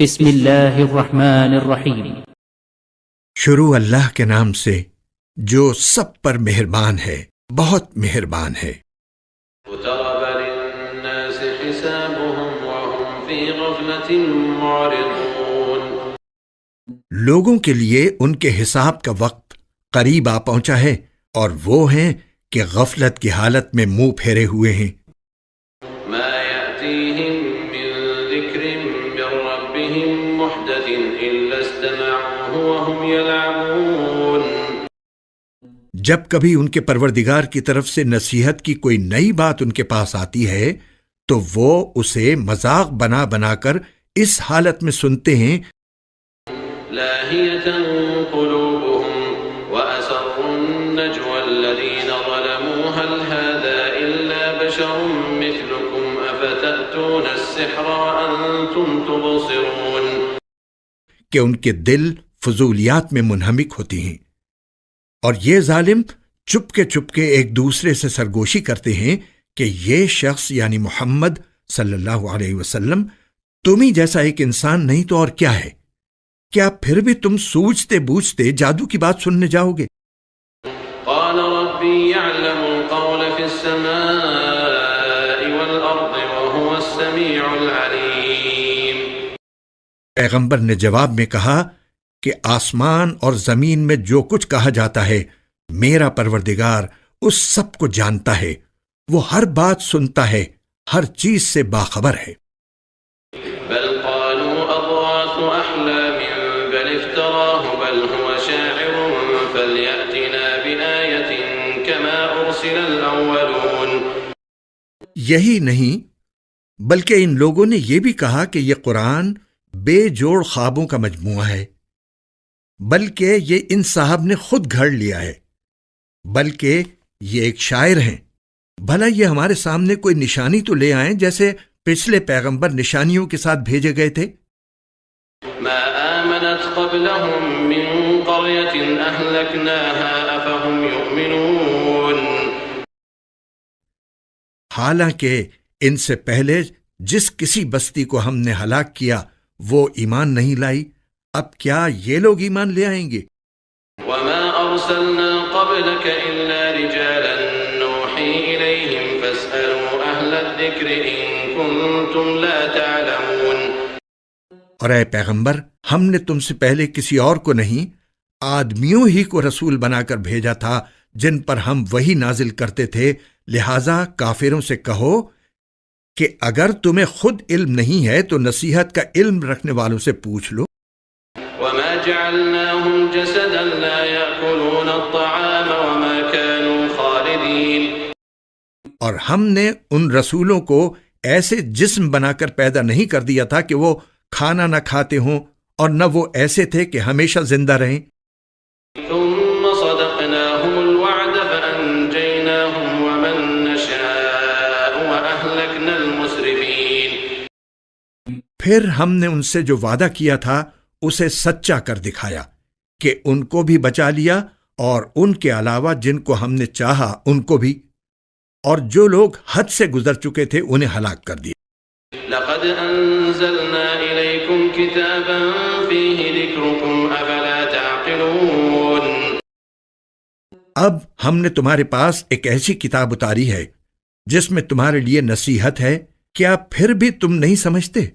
بسم اللہ الرحمن الرحیم۔ شروع اللہ کے نام سے جو سب پر مہربان ہے، بہت مہربان ہے۔ اقترب للناس حسابهم وهم في غفلة معرضون۔ لوگوں کے لیے ان کے حساب کا وقت قریب آ پہنچا ہے اور وہ ہیں کہ غفلت کی حالت میں منہ پھیرے ہوئے ہیں۔ ما يأتيهم من ذكر من ربهم محدث إلا استمعوه وهم يلعبون۔ جب کبھی ان کے پروردگار کی طرف سے نصیحت کی کوئی نئی بات ان کے پاس آتی ہے تو وہ اسے مذاق بنا بنا کر اس حالت میں سنتے ہیں لاهية قلوبهم وأسروا النجوى الذين ظلموا هل هذا إلا بشر مثلكم أفتأتون السحر وأنتم تبصرون۔ کہ ان کے دل فضولیات میں منہمک ہوتی ہیں، اور یہ ظالم چپ کے ایک دوسرے سے سرگوشی کرتے ہیں کہ یہ شخص یعنی محمد صلی اللہ علیہ وسلم تم ہی جیسا ایک انسان نہیں تو اور کیا ہے؟ کیا پھر بھی تم سوچتے بوجھتے جادو کی بات سننے جاؤ گے؟ قال ربي يعلم القول في السماء والأرض وهو السميع العليم۔ پیغمبر نے جواب میں کہا کہ آسمان اور زمین میں جو کچھ کہا جاتا ہے میرا پروردگار اس سب کو جانتا ہے، وہ ہر بات سنتا ہے، ہر چیز سے باخبر ہے۔ بل قالوا أضغاث أحلام بل افتراه بل هو شاعر فليأتنا بآية كما أرسل الأولون۔ یہی نہیں بلکہ ان لوگوں نے یہ بھی کہا کہ یہ قرآن بے جوڑ خوابوں کا مجموعہ ہے، بلکہ یہ ان صاحب نے خود گھڑ لیا ہے، بلکہ یہ ایک شاعر ہیں، بھلا یہ ہمارے سامنے کوئی نشانی تو لے آئیں جیسے پچھلے پیغمبر نشانیوں کے ساتھ بھیجے گئے تھے۔ ما آمنت قبلهم من قرية أهلكناها أفهم يؤمنون۔ حالانکہ ان سے پہلے جس کسی بستی کو ہم نے ہلاک کیا وہ ایمان نہیں لائی، اب کیا یہ لوگ ایمان لے آئیں گے؟ وما أرسلنا قبلك إلا رجالا نوحي إليهم فاسألوا أهل الذكر إن كنتم لا تعلمون۔ اور اے پیغمبر، ہم نے تم سے پہلے کسی اور کو نہیں، آدمیوں ہی کو رسول بنا کر بھیجا تھا جن پر ہم وحی نازل کرتے تھے، لہٰذا کافروں سے کہو کہ اگر تمہیں خود علم نہیں ہے تو نصیحت کا علم رکھنے والوں سے پوچھ لو۔ وما جعلناهم جسدا لا يأكلون الطعام وما كانوا خالدين۔ اور ہم نے ان رسولوں کو ایسے جسم بنا کر پیدا نہیں کر دیا تھا کہ وہ کھانا نہ کھاتے ہوں، اور نہ وہ ایسے تھے کہ ہمیشہ زندہ رہیں۔ ثم صدقناهم الوعد فأنجيناهم ومن نشاء وأهلكنا المسرفين۔ پھر ہم نے ان سے جو وعدہ کیا تھا اسے سچا کر دکھایا کہ ان کو بھی بچا لیا اور ان کے علاوہ جن کو ہم نے چاہا ان کو بھی، اور جو لوگ حد سے گزر چکے تھے انہیں ہلاک کر دیا۔ لقد أنزلنا إليكم كتابا فيه ذكركم أفلا تعقلون۔ اب ہم نے تمہارے پاس ایک ایسی کتاب اتاری ہے جس میں تمہارے لیے نصیحت ہے، کیا پھر بھی تم نہیں سمجھتے؟